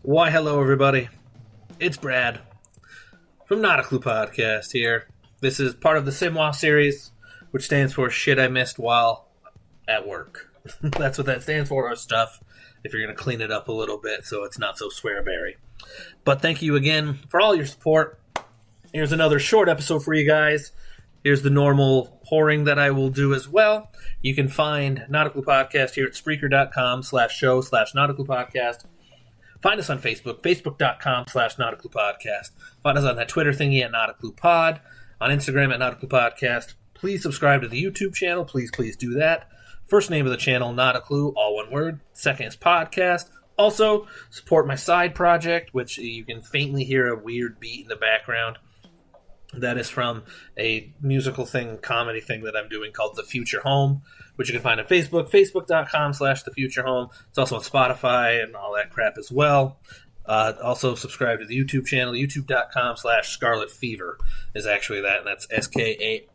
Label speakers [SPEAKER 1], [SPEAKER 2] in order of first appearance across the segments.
[SPEAKER 1] Why, hello, everybody. It's Brad from NotAClue podcast here. This is part of the SIMWAW series, which stands for Shit I Missed While at Work. That's what that stands for, or stuff, if you're going to clean it up a little bit so it's not so swearberry. But thank you again for all your support. Here's another short episode for you guys. Here's the normal whoring that I will do as well. You can find NotAClue podcast here at Spreaker.com/show/NotAClue podcast. Find us on Facebook, Facebook.com/NotAClue podcast. Find us on that Twitter thingy at NotAClue pod. On Instagram at NotAClue podcast. Please subscribe to the YouTube channel. Please do that. First name of the channel, NotAClue, all one word. Second is podcast. Also, support my side project, which you can faintly hear a weird beat in the background. That is from a musical thing, comedy thing that I'm doing called The Future Home, which you can find on Facebook, Facebook.com/TheFutureHome. It's also on Spotify and all that crap as well. Also subscribe to the YouTube channel, YouTube.com/Scarlet Fever is actually that, and that's SKARLETTE,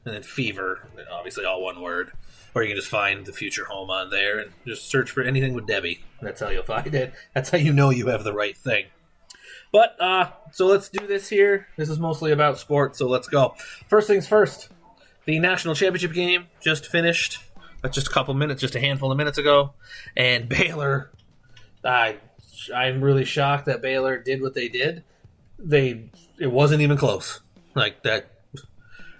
[SPEAKER 1] and then Fever, obviously all one word. Or you can just find The Future Home on there and just search for anything with Debbie. That's how you'll find it. That's how you know you have the right thing. But, so let's do this here. This is mostly about sports, so let's go. First things first. The national championship game just finished. That's just a handful of minutes ago. And Baylor, I'm really shocked that Baylor did what they did. It wasn't even close. Like that,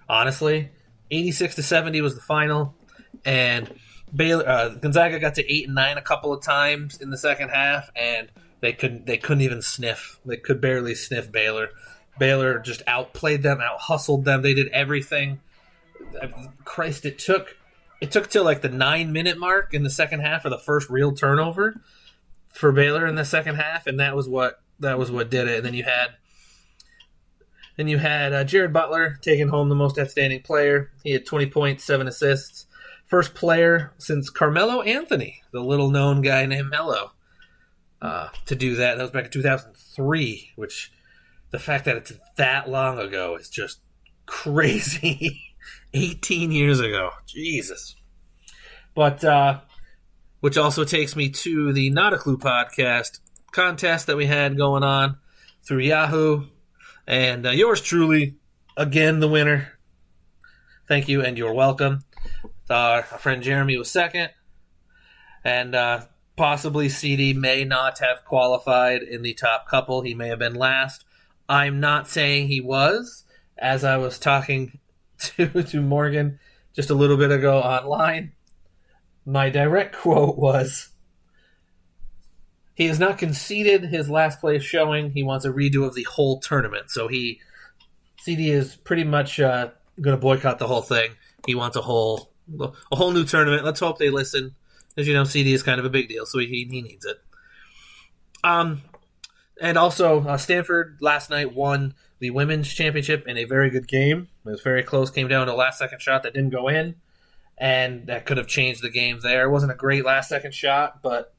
[SPEAKER 1] honestly, 86-70 was the final. And Gonzaga got to 8 and 9 a couple of times in the second half, and They couldn't even sniff. They could barely sniff Baylor. Baylor just outplayed them, out-hustled them. They did everything. Christ, it took till like the 9-minute mark in the second half for the first real turnover for Baylor in the second half, and that was what did it. And then you had Jared Butler taking home the most outstanding player. He had 20 points, 7 assists. First player since Carmelo Anthony, the little-known guy named Melo. To do that. That was back in 2003, which the fact that it's that long ago is just crazy. 18 years ago. Jesus. But, which also takes me to the NotAClue podcast contest that we had going on through Yahoo. And yours truly, again, the winner. Thank you, and you're welcome. Our friend Jeremy was second. And, possibly CD may not have qualified in the top couple. He may have been last. I'm not saying he was. As I was talking to Morgan just a little bit ago online, my direct quote was, he has not conceded his last place showing. He wants a redo of the whole tournament. So CD is pretty much going to boycott the whole thing. He wants a whole new tournament. Let's hope they listen. As you know, CD is kind of a big deal, so he needs it. And also, Stanford last night won the women's championship in a very good game. It was very close, came down to a last-second shot that didn't go in, and that could have changed the game there. It wasn't a great last-second shot, but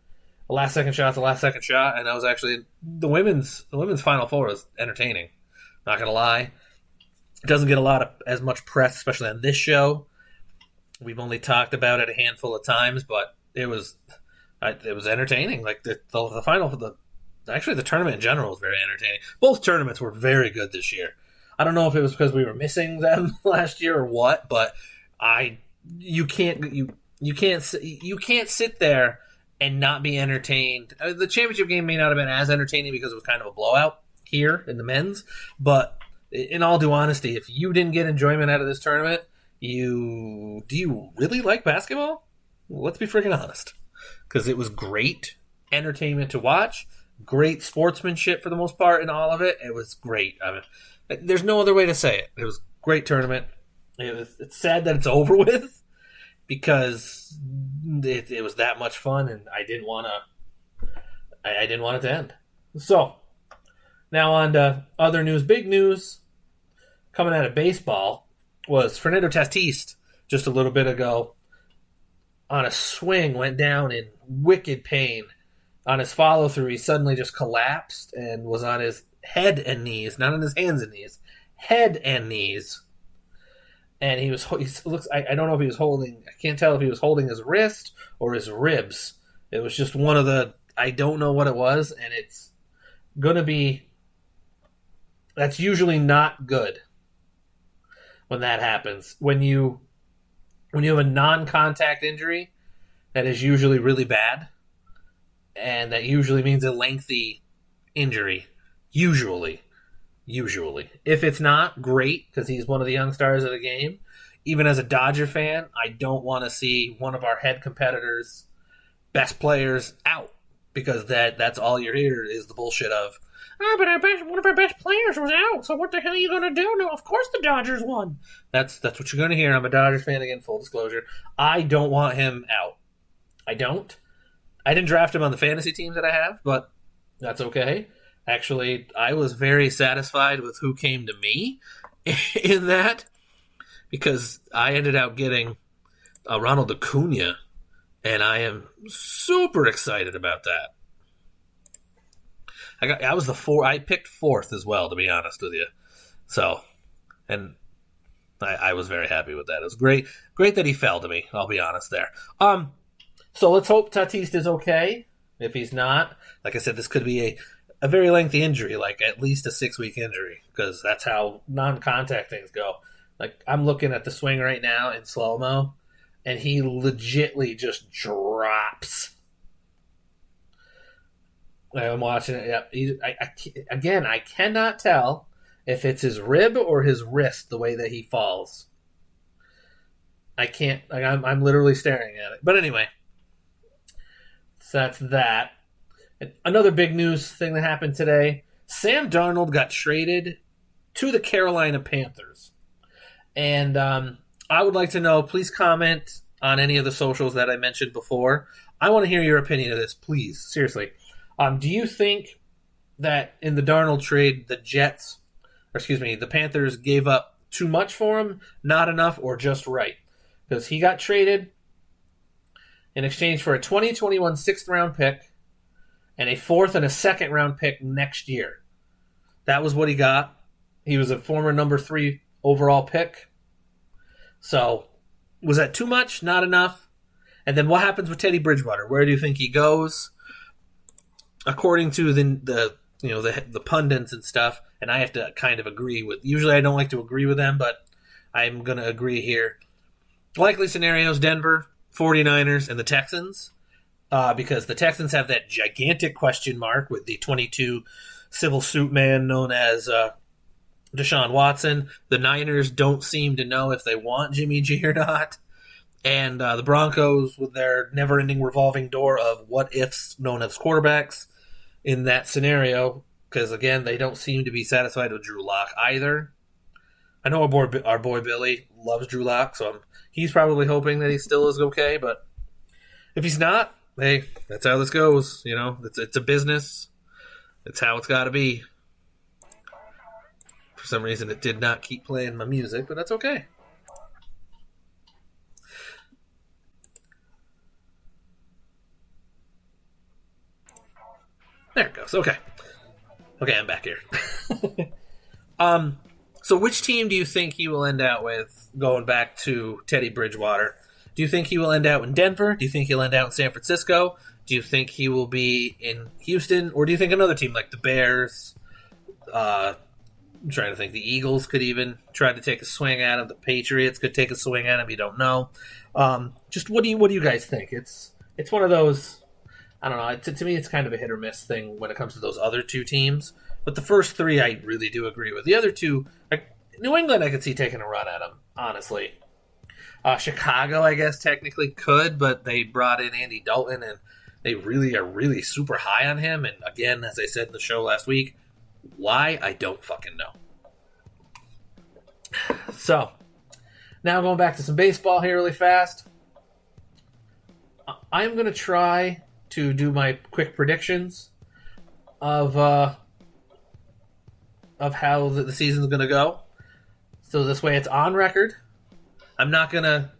[SPEAKER 1] a last-second shot's a last-second shot, and that was actually the women's Final Four was entertaining. Not going to lie. It doesn't get as much press, especially on this show. We've only talked about it a handful of times, but it was entertaining. Like the final for the tournament in general was very entertaining. Both tournaments were very good this year. I don't know if it was because we were missing them last year or what, but you can't sit there and not be entertained. The championship game may not have been as entertaining because it was kind of a blowout here in the men's, but in all due honesty, if you didn't get enjoyment out of this tournament, do you really like basketball? Let's be freaking honest. Because it was great entertainment to watch. Great sportsmanship for the most part in all of it. It was great. I mean, there's no other way to say it. It was a great tournament. It's sad that it's over with because it was that much fun and I didn't want it to end. So, now on to other news. Big news coming out of baseball was Fernando Tatis just a little bit ago on a swing, went down in wicked pain. On his follow-through, he suddenly just collapsed and was on his head and knees, not on his hands and knees, head and knees. And I don't know if he was holding, I can't tell if he was holding his wrist or his ribs. It was just one of the I don't know what it was, and it's going to be... That's usually not good when that happens. When you have a non-contact injury, that is usually really bad, and that usually means a lengthy injury. Usually. If it's not, great, because he's one of the young stars of the game. Even as a Dodger fan, I don't want to see one of our head competitors' best players out, because that's all you hear is the bullshit of, but one of our best players was out, so what the hell are you going to do? No, of course the Dodgers won. That's what you're going to hear. I'm a Dodgers fan, again, full disclosure. I don't want him out. I don't. I didn't draft him on the fantasy team that I have, but that's okay. Actually, I was very satisfied with who came to me in that, because I ended up getting Ronald Acuna, and I am super excited about that. I picked fourth as well, to be honest with you. So, and I was very happy with that. It was great that he fell to me. I'll be honest there. So let's hope Tatis is okay. If he's not, like I said, this could be a very lengthy injury, like at least a 6-week injury, because that's how non-contact things go. Like, I'm looking at the swing right now in slow-mo, and he legitly just drops. I'm watching it. Yeah, I cannot tell if it's his rib or his wrist the way that he falls. I can't. Like, I'm literally staring at it. But anyway, so that's that. Another big news thing that happened today: Sam Darnold got traded to the Carolina Panthers, and I would like to know. Please comment on any of the socials that I mentioned before. I want to hear your opinion of this, please. Seriously. Do you think that in the Darnold trade, the Panthers gave up too much for him, not enough, or just right? Because he got traded in exchange for a 2021 6th-round pick and a 4th and a 2nd-round pick next year. That was what he got. He was a former number 3 overall pick. So, was that too much? Not enough? And then what happens with Teddy Bridgewater? Where do you think he goes? According to the pundits and stuff, and I have to kind of agree with. Usually, I don't like to agree with them, but I'm going to agree here. Likely scenarios: Denver, 49ers, and the Texans, because the Texans have that gigantic question mark with the 22 civil suit man known as Deshaun Watson. The Niners don't seem to know if they want Jimmy G or not. And the Broncos, with their never-ending revolving door of what-ifs known as quarterbacks in that scenario, because, again, they don't seem to be satisfied with Drew Lock either. I know our boy Billy loves Drew Lock, so he's probably hoping that he still is okay, but if he's not, hey, that's how this goes. It's a business. It's how it's got to be. For some reason, it did not keep playing my music, but that's okay. There it goes. Okay, I'm back here. So which team do you think he will end out with going back to Teddy Bridgewater? Do you think he will end out in Denver? Do you think he'll end out in San Francisco? Do you think he will be in Houston? Or do you think another team like the Bears, I'm trying to think, the Eagles could even try to take a swing at him. The Patriots could take a swing at him. You don't know. Just what do you guys think? It's one of those... I don't know. To me, it's kind of a hit or miss thing when it comes to those other two teams. But the first three, I really do agree with. The other two, New England, I could see taking a run at them, honestly. Chicago, I guess, technically could, but they brought in Andy Dalton, and they really are super high on him. And again, as I said in the show last week, why? I don't fucking know. So, now going back to some baseball here really fast. I'm going to try to do my quick predictions of how the season's going to go. So this way it's on record. I'm not going to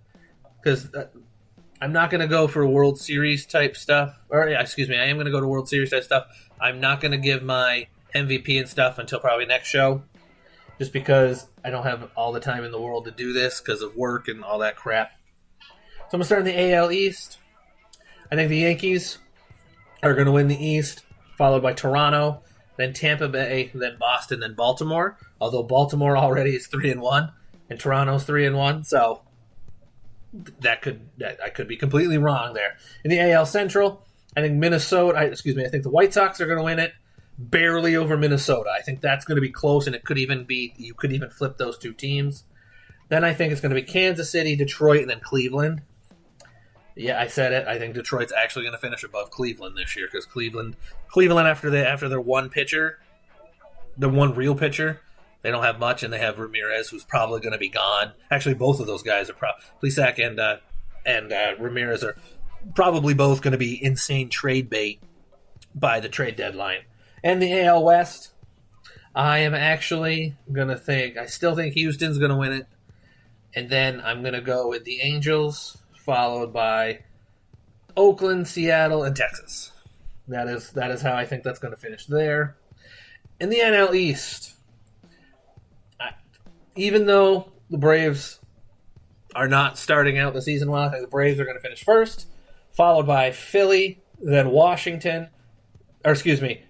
[SPEAKER 1] go for World Series type stuff. I am going to go to World Series type stuff. I'm not going to give my MVP and stuff until probably next show, just because I don't have all the time in the world to do this because of work and all that crap. So I'm going to start in the AL East. I think the Yankees are going to win the East, followed by Toronto, then Tampa Bay, then Boston, then Baltimore. Although Baltimore already is 3-1, and Toronto's 3-1, so I could be completely wrong there. In the AL Central, I think I think the White Sox are going to win it, barely over Minnesota. I think that's going to be close, and you could even flip those two teams. Then I think it's going to be Kansas City, Detroit, and then Cleveland. Yeah, I said it. I think Detroit's actually going to finish above Cleveland this year because Cleveland after their one pitcher, the one real pitcher, they don't have much, and they have Ramirez, who's probably going to be gone. Actually, both of those guys are Plesac and Ramirez are probably both going to be insane trade bait by the trade deadline. And the AL West, I am actually going to I still think Houston's going to win it. And then I'm going to go with the Angels, followed by Oakland, Seattle, and Texas. That is how I think that's going to finish there. In the NL East, even though the Braves are not starting out the season well, I think the Braves are going to finish first, followed by Philly, then Washington.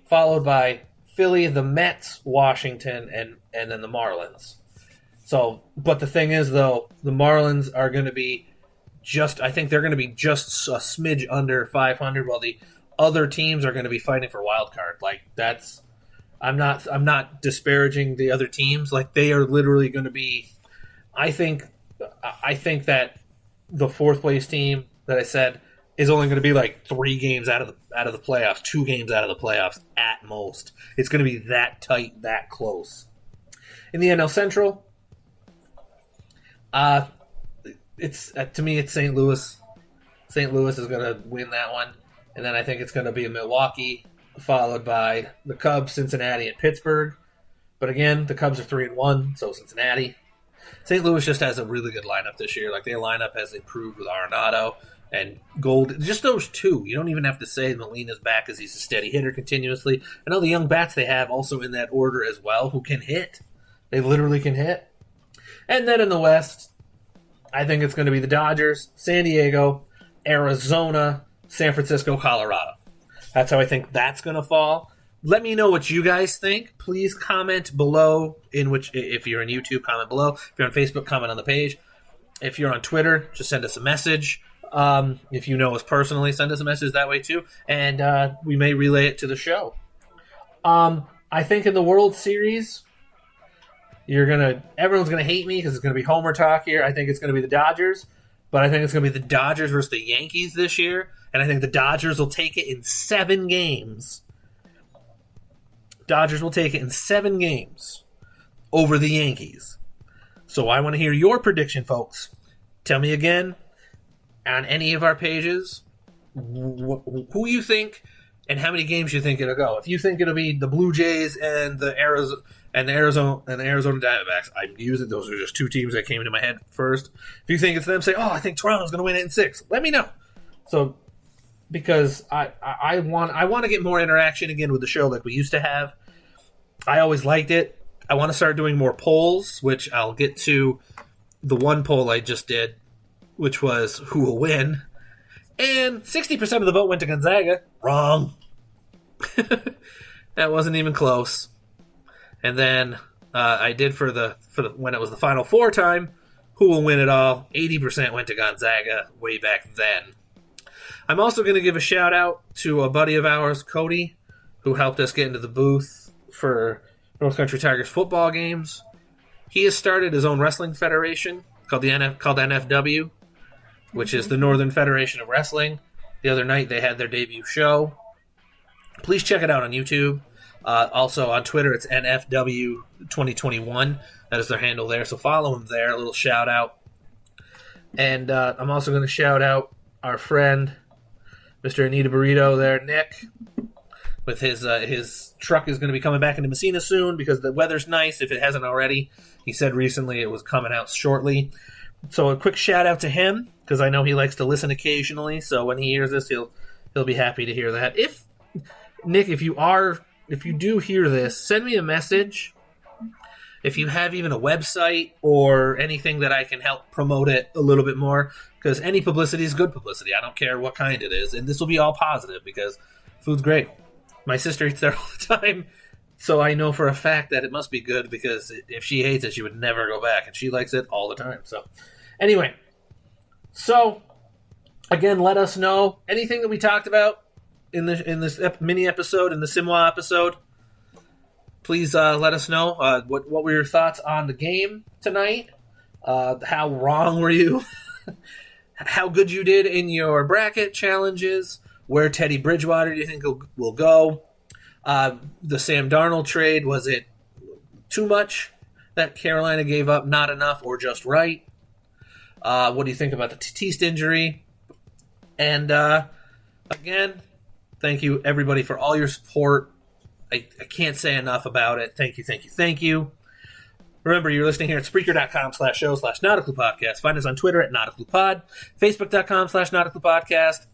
[SPEAKER 1] Followed by Philly, the Mets, Washington, and then the Marlins. So, but the thing is, though, the Marlins are going to be I think they're going to be just a smidge under 500, while the other teams are going to be fighting for wild card. I'm not disparaging the other teams. They are literally going to be. I think that the fourth place team that I said is only going to be 3 games out of the playoffs, 2 games out of the playoffs at most. It's going to be that tight, that close. In the NL Central, to me it's St. Louis. St. Louis is going to win that one, and then I think it's going to be Milwaukee, followed by the Cubs, Cincinnati, and Pittsburgh. But again, the Cubs are 3-1, so Cincinnati. St. Louis just has a really good lineup this year. Their lineup has improved with Arenado and Gold. Just those two. You don't even have to say Molina's back because he's a steady hitter continuously. And all the young bats they have also in that order as well who can hit. They literally can hit. And then in the West, I think it's going to be the Dodgers, San Diego, Arizona, San Francisco, Colorado. That's how I think that's going to fall. Let me know what you guys think. Please comment below. If you're on YouTube, comment below. If you're on Facebook, comment on the page. If you're on Twitter, just send us a message. If you know us personally, send us a message that way too, and we may relay it to the show. I think in the World Series, everyone's gonna hate me because it's gonna be Homer talk here. I think it's gonna be the Dodgers, but I think it's gonna be the Dodgers versus the Yankees this year, and I think the Dodgers will take it in 7 games. Dodgers will take it in 7 games over the Yankees. So I want to hear your prediction, folks. Tell me again on any of our pages who you think and how many games you think it'll go. If you think it'll be the Blue Jays and the Arizona Diamondbacks, I'm using those are just 2 teams that came into my head first. If you think it's them, say, I think Toronto's going to win it in 6. Let me know. So because I want to get more interaction again with the show like we used to have. I always liked it. I want to start doing more polls, which I'll get to the one poll I just did, which was who will win. And 60% of the vote went to Gonzaga. Wrong. That wasn't even close. And then I did for the when it was the Final Four time, who will win it all. 80% went to Gonzaga way back then. I'm also going to give a shout out to a buddy of ours, Cody, who helped us get into the booth for North Country Tigers football games. He has started his own wrestling federation called NFW, which is the Northern Federation of Wrestling. The other night they had their debut show. Please check it out on YouTube. Also on Twitter, it's NFW 2021. That is their handle there, so follow them there. A little shout out. And I'm also going to shout out our friend, Mr. Anita Burrito there, Nick, with his truck is going to be coming back into Messina soon because the weather's nice, if it hasn't already. He said recently it was coming out shortly. So a quick shout out to him because I know he likes to listen occasionally. So when he hears this, he'll be happy to hear that. Nick, if you do hear this, send me a message. If you have even a website or anything that I can help promote it a little bit more, because any publicity is good publicity. I don't care what kind it is, and this will be all positive because Food's great. My sister eats there all the time, so I know for a fact that it must be good because if she hates it, she would never go back, and she likes it all the time. So, anyway, again, let us know anything that we talked about in this mini episode, in the SIMWAW episode. Please let us know what were your thoughts on the game tonight. How wrong were you? How good you did in your bracket challenges. Where Teddy Bridgewater do you think will go? The Sam Darnold trade, was it too much that Carolina gave up, not enough, or just right? What do you think about the Tatis injury? And again, thank you everybody for all your support. I can't say enough about it. Thank you, thank you, thank you. Remember, you're listening here at Spreaker.com/show/NotAClue Podcast. Find us on Twitter at NotAClue Pod, Facebook.com/NotAClue Podcast,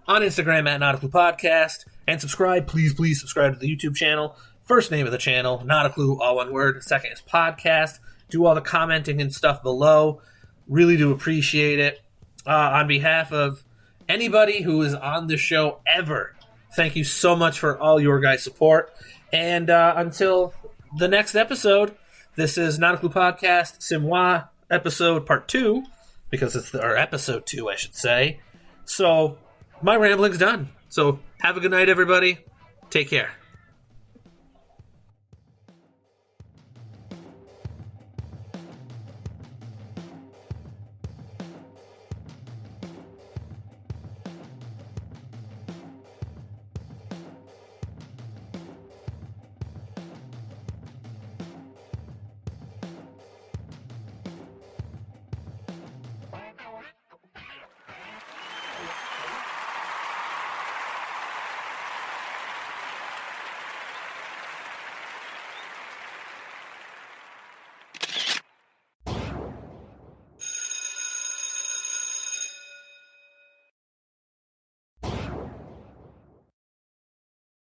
[SPEAKER 1] on Instagram at NotAClue Podcast, and subscribe. Please subscribe to the YouTube channel. First name of the channel, NotAClue, all one word. Second is podcast. Do all the commenting and stuff below. Really do appreciate it. On behalf of anybody who is on the show ever, thank you so much for all your guys' support. And until the next episode, this is NotAClue Podcast, SIMWAW episode part 2, because it's our episode 2, I should say. So, my rambling's done. So, have a good night, everybody. Take care.